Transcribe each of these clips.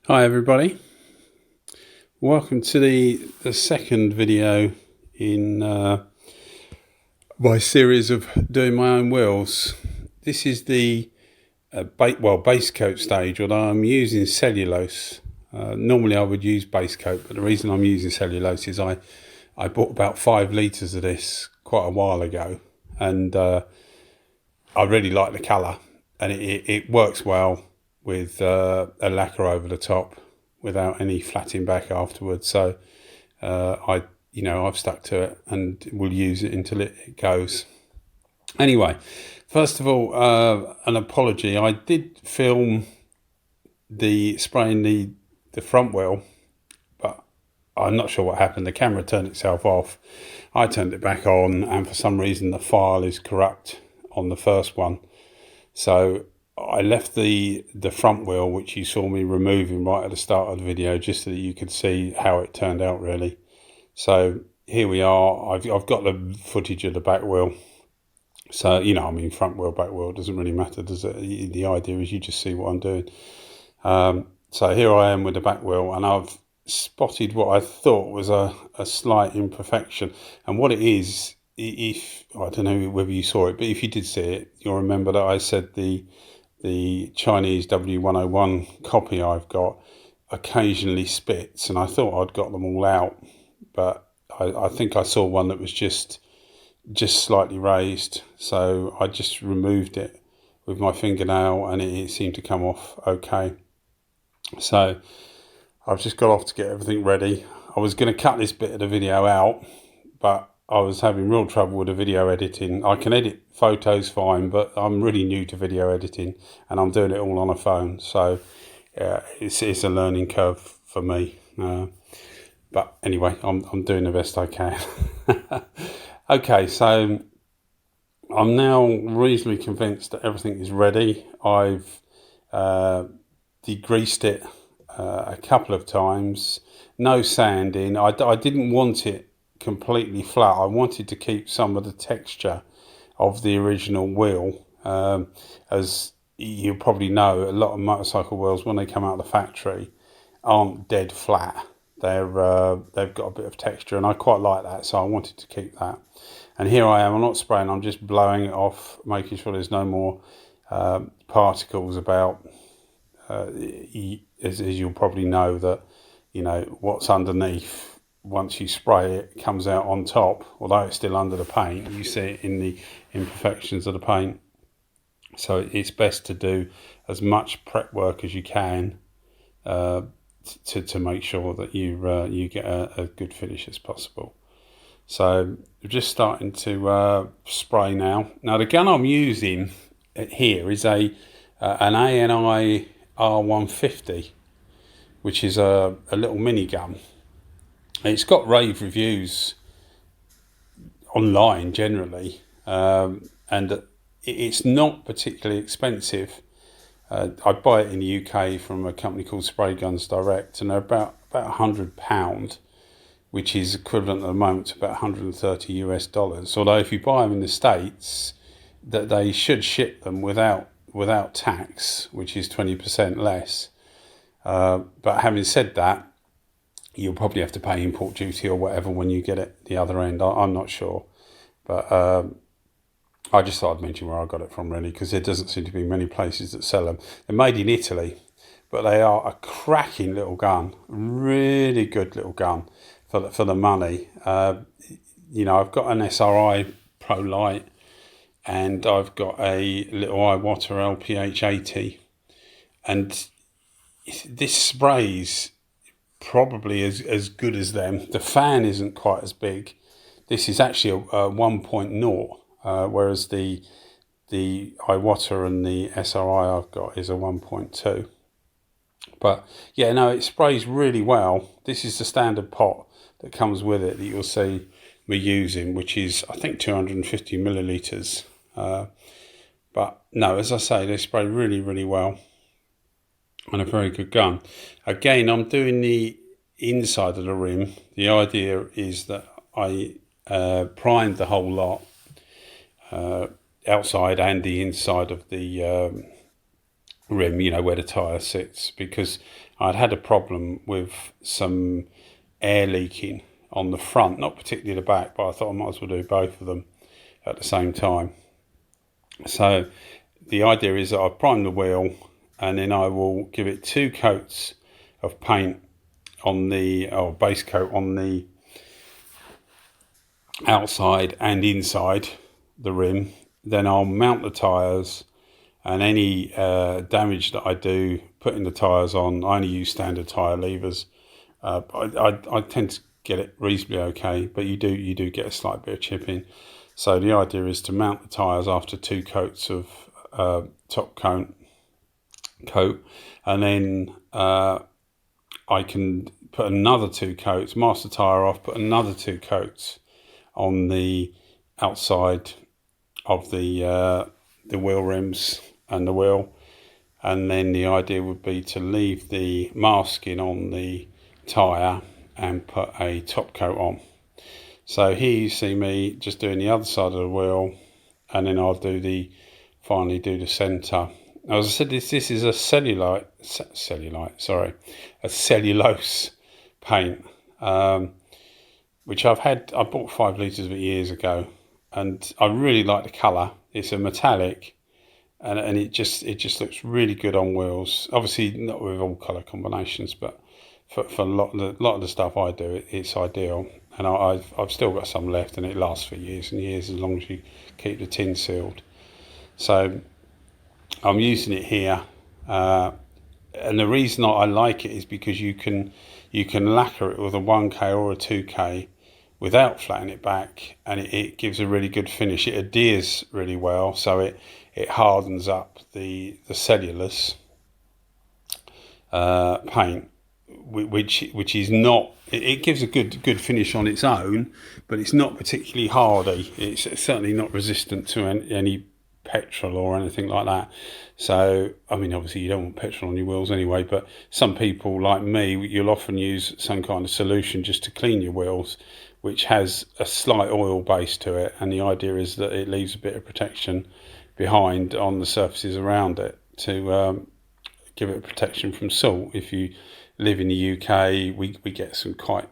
Hi everybody, welcome to the second video in my series of doing my own wheels. This is the base coat stage, although I'm using cellulose. Normally I would use base coat, but the reason I'm using cellulose is I bought about 5 litres of this quite a while ago, and I really like the colour, and it works well with a lacquer over the top without any flatting back afterwards. So I've stuck to it and will use it until it goes. Anyway, first of all, an apology. I did film the spraying the front wheel, but I'm not sure what happened. The camera turned itself off. I turned it back on, and for some reason the file is corrupt on the first one. So I left the front wheel, which you saw me removing right at the start of the video, just so that you could see how it turned out really. So here we are. I've got the footage of the back wheel. So, front wheel, back wheel, doesn't really matter, does it? The idea is you just see what I'm doing. So here I am with the back wheel, and I've spotted what I thought was a slight imperfection. And what it is, if I don't know whether you saw it, but if you did see it, you'll remember that I said the Chinese W101 copy I've got occasionally spits, and I thought I'd got them all out, but I think I saw one that was just slightly raised, so I just removed it with my fingernail, and it seemed to come off okay. So I've just got off to get everything ready. I was going to cut this bit of the video out, but I was having real trouble with the video editing. I can edit photos fine, but I'm really new to video editing, and I'm doing it all on a phone. So it's a learning curve for me. But anyway, I'm doing the best I can. Okay, so I'm now reasonably convinced that everything is ready. I've degreased it a couple of times. No sanding. I didn't want it completely flat. I wanted to keep some of the texture of the original wheel. As you probably know, a lot of motorcycle wheels, when they come out of the factory, aren't dead flat. They've got a bit of texture, and I quite like that, so I wanted to keep that. And here I am. I'm not spraying. I'm just blowing it off, making sure there's no more particles about. As you'll probably know, that what's underneath, once you spray it, comes out on top. Although it's still under the paint, you see it in the imperfections of the paint. So it's best to do as much prep work as you can to make sure that you get a good finish as possible. So we're just starting to spray now. Now the gun I'm using here is an ANI R150, which is a little mini gun. It's got rave reviews online generally, and it's not particularly expensive. I buy it in the UK from a company called Spray Guns Direct, and they're about £100, which is equivalent at the moment to about $130 US. Although if you buy them in the States, that they should ship them without tax, which is 20% less. But having said that, you'll probably have to pay import duty or whatever when you get it the other end. I'm not sure, but I just thought I'd mention where I got it from, really, because there doesn't seem to be many places that sell them. They're made in Italy, but they are a cracking little gun, really good little gun for the money. I've got an SRI Pro Light, and I've got a little Iwata LPH 80, and this sprays probably as good as them. The fan isn't quite as big. This is actually a 1.0, whereas the Iwata and the SRI I've got is a 1.2. But yeah, no, it sprays really well. This is the standard pot that comes with it that you'll see me using, which is I think 250 millilitres. But no, as I say, they spray really, really well, and a very good gun. Again, I'm doing the inside of the rim. The idea is that I primed the whole lot, outside and the inside of the rim, you know, where the tyre sits, because I'd had a problem with some air leaking on the front, not particularly the back, but I thought I might as well do both of them at the same time. So the idea is that I prime the wheel, and then I will give it 2 coats of paint on the, or base coat on the outside and inside the rim. Then I'll mount the tyres, and any damage that I do putting the tyres on, I only use standard tyre levers. I tend to get it reasonably okay, but you do get a slight bit of chipping. So the idea is to mount the tyres after 2 coats of top coat, and then I can put another 2 coats, mask the tyre off, put another 2 coats on the outside of the wheel rims and the wheel, and then the idea would be to leave the masking on the tyre and put a top coat on. So here you see me just doing the other side of the wheel, and then I'll finally do the centre. As I said, this is a cellulose paint, which I bought 5 litres of it years ago, and I really like the colour. It's a metallic, and it just looks really good on wheels. Obviously not with all colour combinations, but for a lot of the stuff I do, it's ideal. And I've still got some left, and it lasts for years and years as long as you keep the tin sealed. So I'm using it here, and the reason I like it is because you can lacquer it with a 1K or a 2K without flattening it back, and it gives a really good finish. It adheres really well, so it hardens up the cellulose paint, which is not. It gives a good finish on its own, but it's not particularly hardy. It's certainly not resistant to any petrol or anything like that. So I mean, obviously you don't want petrol on your wheels anyway, but some people like me, you'll often use some kind of solution just to clean your wheels, which has a slight oil base to it, and the idea is that it leaves a bit of protection behind on the surfaces around it to give it protection from salt. If you live in the UK, we get some quite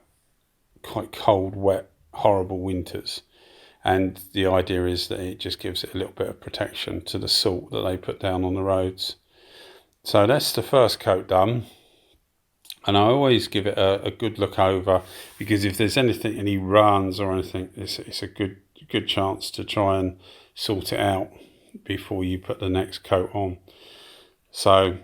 cold, wet, horrible winters, and the idea is that it just gives it a little bit of protection to the salt that they put down on the roads. So that's the first coat done, and I always give it a good look over, because if there's any runs or anything, it's a good chance to try and sort it out before you put the next coat on. So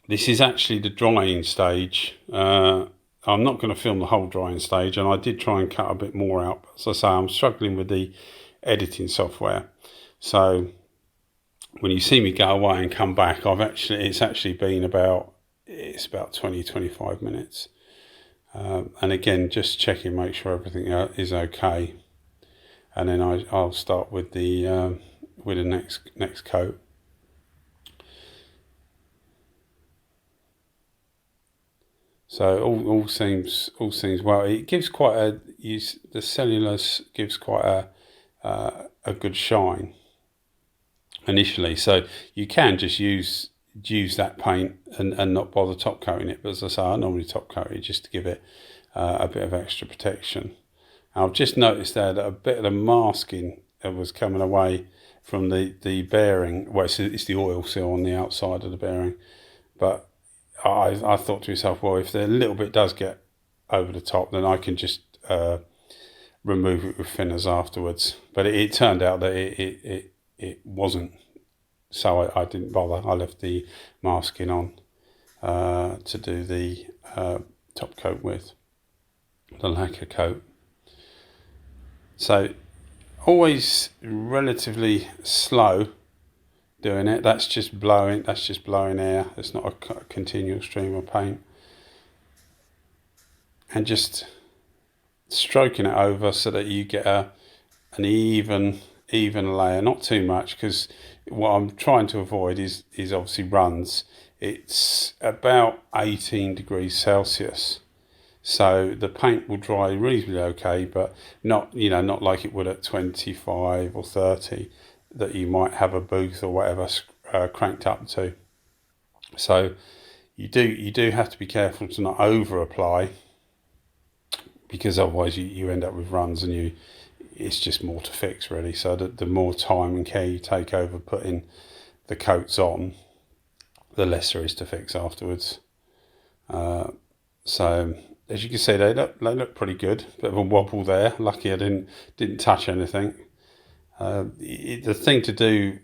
this is actually the drying stage. I'm not going to film the whole drying stage, and I did try and cut a bit more out. As I say, I'm struggling with the editing software. So when you see me go away and come back, it's actually been about 20-25 minutes. And again, just checking, make sure everything is okay, and then I'll start with the next coat. So all seems well. It gives the cellulose gives quite a good shine initially. So you can just use that paint and not bother top coating it. But as I say, I normally top coat it just to give it a bit of extra protection. I've just noticed there that a bit of the masking was coming away from the bearing. Well, it's the oil seal on the outside of the bearing, but I thought to myself, well, if the little bit does get over the top, then I can just remove it with thinners afterwards. But it turned out that it wasn't, so I didn't bother. I left the masking on to do the top coat with, the lacquer coat. So always relatively slow doing it. That's just blowing air. It's not a continual stream of paint, and just stroking it over so that you get an even layer, not too much, because what I'm trying to avoid is obviously runs. It's about 18 degrees Celsius, so the paint will dry reasonably okay, but not like it would at 25 or 30 that you might have a booth or whatever cranked up to. So you do have to be careful to not over apply, because otherwise you end up with runs and it's just more to fix really. So the more time and care you take over putting the coats on, the less there is to fix afterwards. So as you can see, they look pretty good. Bit of a wobble there. Lucky I didn't touch anything. The thing to do,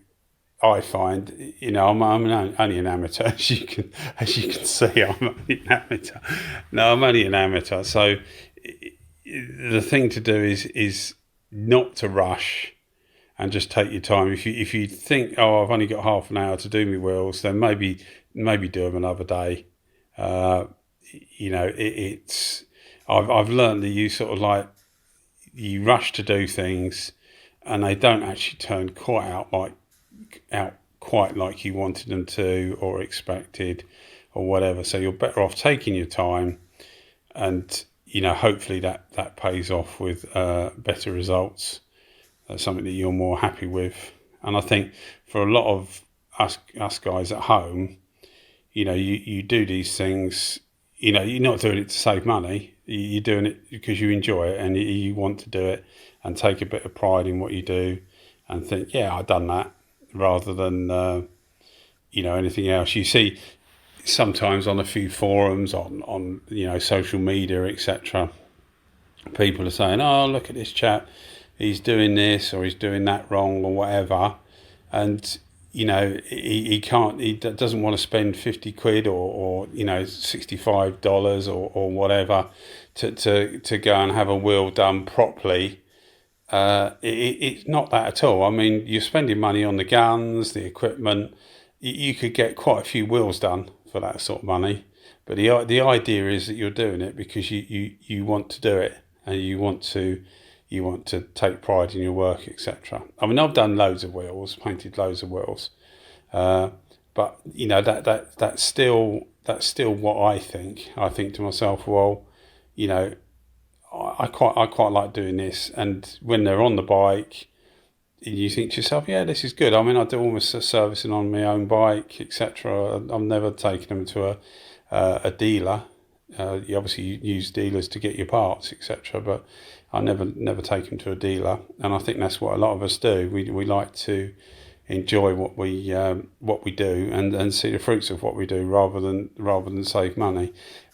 I find, I'm only an amateur, as you can see. I'm only an amateur. No, I'm only an amateur. So the thing to do is not to rush and just take your time. If you think, oh, I've only got half an hour to do my wheels, then maybe do them another day. I've learned that you sort of like, you rush to do things and they don't actually turn out quite like you wanted them to or expected or whatever. So you're better off taking your time, and hopefully that pays off with better results. That's something that you're more happy with. And I think for a lot of us guys at home, you do these things, you're not doing it to save money. You're doing it because you enjoy it and you want to do it and take a bit of pride in what you do and think, yeah, I've done that, rather than, anything else. You see sometimes on a few forums, on social media, etc., people are saying, oh, look at this chap, he's doing this or he's doing that wrong or whatever. And he doesn't want to spend 50 quid or $65 or whatever to go and have a wheel done properly. It's not that at all. I mean, you're spending money on the guns, the equipment. You could get quite a few wheels done for that sort of money. But the idea is that you're doing it because you want to do it, and you want to take pride in your work, etc. I mean, I've done loads of wheels, painted loads of wheels, but that's still what I think. I think to myself, well, I quite like doing this. And when they're on the bike, you think to yourself, yeah, this is good. I mean, I do almost servicing on my own bike, etc. I'm never taking them to a dealer. You obviously use dealers to get your parts, etc. But I never take them to a dealer, and I think that's what a lot of us do. We like to enjoy what we do and see the fruits of what we do, rather than save money.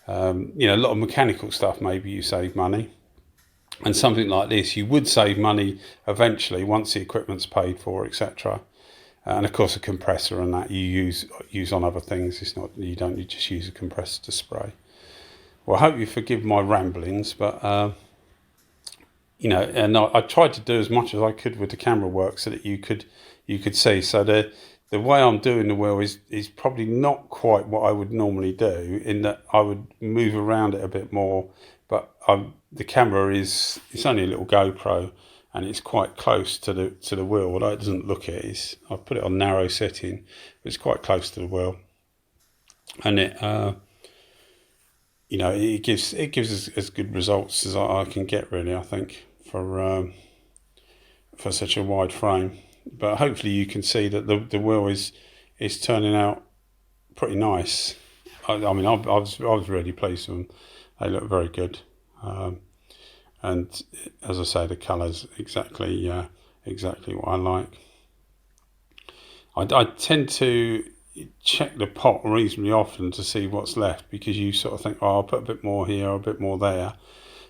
A lot of mechanical stuff, maybe you save money, and something like this, you would save money eventually once the equipment's paid for, etc. And of course, a compressor and that you use on other things. It's not, you just use a compressor to spray. Well, I hope you forgive my ramblings, but and I tried to do as much as I could with the camera work so that you could see. So the way I'm doing the wheel is probably not quite what I would normally do, in that I would move around it a bit more. But the camera it's only a little GoPro, and it's quite close to the wheel. Although it doesn't look it, I've put it on narrow setting, but it's quite close to the wheel, and it gives as good results as I can get, really, I think, for such a wide frame. But hopefully you can see that the wheel is turning out pretty nice. I mean, I was really pleased with them. They look very good, and as I say, the colours exactly what I like. I tend to check the pot reasonably often to see what's left, because you sort of think, oh, I'll put a bit more here or a bit more there,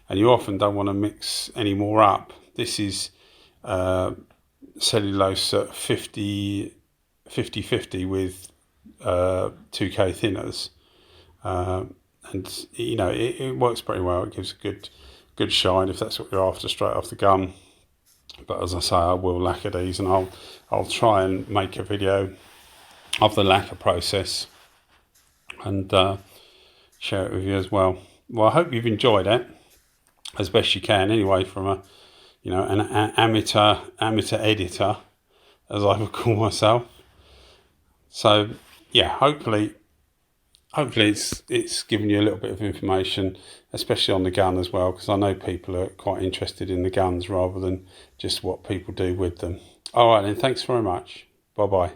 and you often don't want to mix any more up. This is cellulose 50-50 with 2K thinners, and it works pretty well. It gives a good shine if that's what you're after straight off the gun. But as I say, I will lacquer these, and I'll try and make a video of the lacquer process and share it with you as well. Well, I hope you've enjoyed it as best you can, anyway, from an amateur editor, as I would call myself. So yeah, hopefully it's given you a little bit of information, especially on the gun as well, because I know people are quite interested in the guns rather than just what people do with them. All right then, thanks very much. Bye bye.